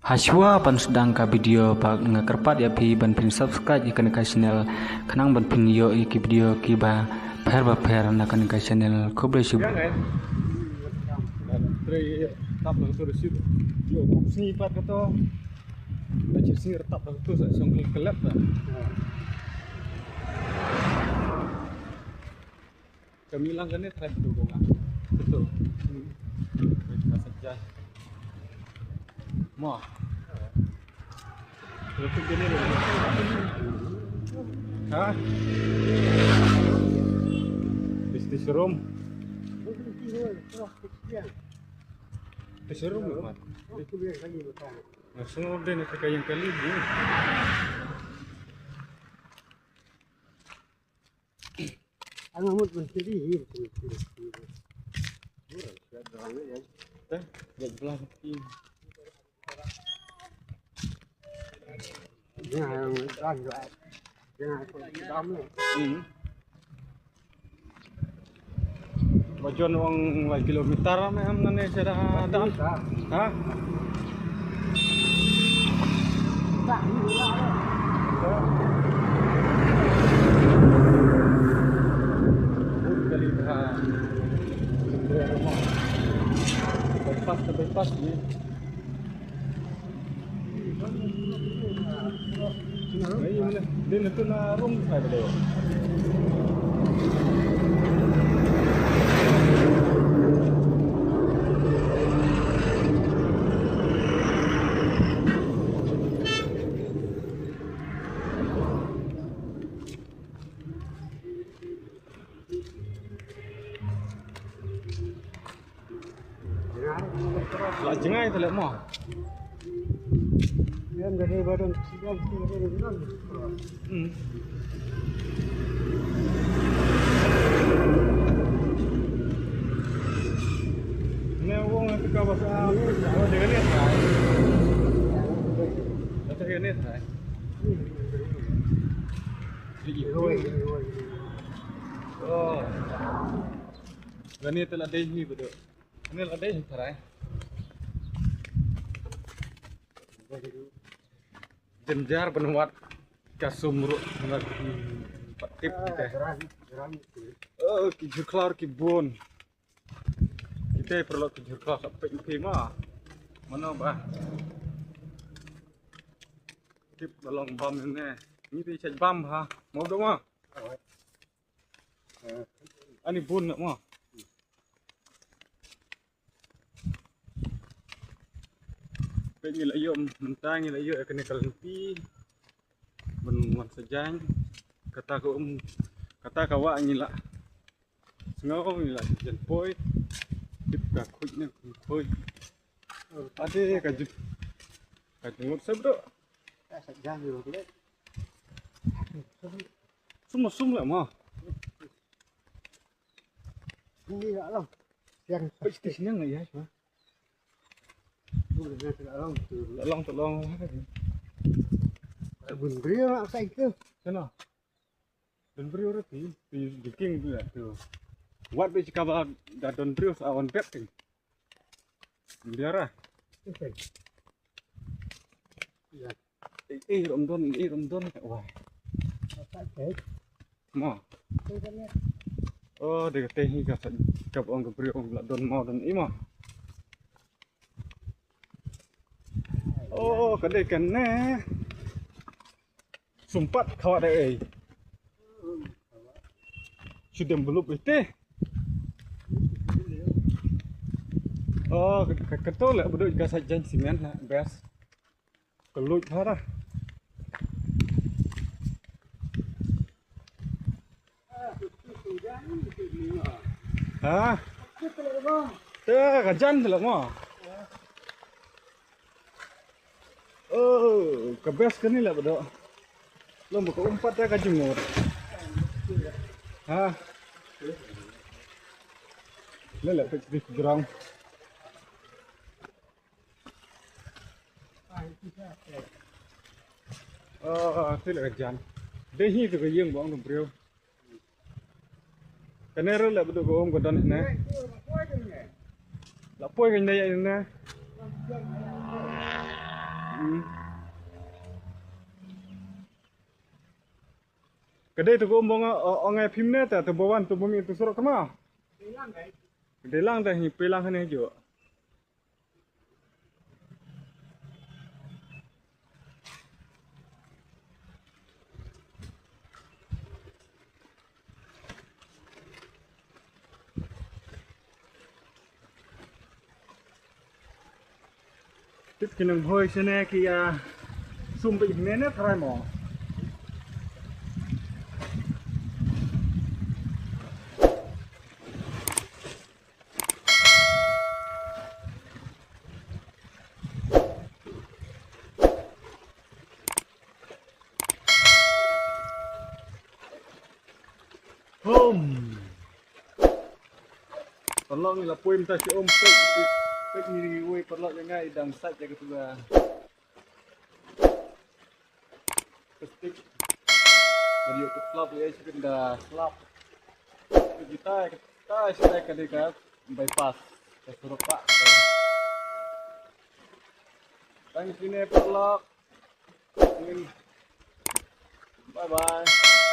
Haswa pan sedang ka video pak ngakerpat ya pi ban pin subscribe ikan ka channel kanang ban pin yo iki video ki ba pher na kan ka channel ko bre sub Dari tap lang to receive. Yo kup sini pat kato. Baca sini retap lang to sa isang kelap lah. Kami lang kan ni try tu kong ah. Betul. Baik saja. Mo. Terus gini dulu. Hah? Bisnis room. Terserum mat. Itu biar kali betul. Langsung order nanti kayak yang kali ni. Mahmud bersendiri. Dah, buat belah ni. Jangan dan jangan dam ni. Bajon wang lah kilometer am nane sada ada. Ha? Tak ni lah. Kali dah. Bypass ni. Ini mana? Dia tu na room saya dah. Lah jengai tu lek mo. Yang dari badan sidang dari badan. Ni wong nak ka bahasa awak dengan ni sai. Bahasa ni sai. Oh. Gani telah deh ni betul. Ini lah deh sarai. Jenjar penuat kasumruk nak patip kita. Oh, kijur kelar kibun. Kita perlu kijur kelar sampai ke mah. Mana bah? Tip dalam bam ini. Ini dia cek bam ha. Mau dong mah? Ani bun nak mah? Pengi lah yo mentang lah yo kena kalempi menuan sejang kata kawa ni lah sengau ni lah jen poi tip ka kuit ni poi ade kaju ngut sebro Sejam dulu boleh. sum lah mah Ini tak lah. Yang station yang ya cuma tolong Bun beri nak saya ke. sana dan beri orang di king tu lah tu buat be cakap dan beri awan pep ting biar ah Ramadan wah mau oh dia teh ni kap orang beri orang don mau dan imah oh kedai kan ne sumpat kawat deh sudah belum itu oh ketul lah berdua juga saja simen lah best kelut parah ah teh kajan tu lah mau oh kebes kan ni lah berdua lo buka umpat ya kajumur ha lelak pergi gerang oh tu lah kajan dehi tu kayeng bang tu bro kenapa lah berdua kau kau dan ni lapoi kan dia ni Kedai tu ko umbong ongai phimne ta tu bawan tu bumi tu sorok kama. Delang dah ni pelang kene jo. Tiếp cái nông hơi xe này kia xung bị nén hết thay mỏ. Tolong ni lah poem tak si om pek ni wei perlu jangan idang sat jaga tu lah. Pestik beri aku slap ya sih dah slap. Kita saya kedekat bypass ke suruh pak. Thank you ni perlu. Bye bye.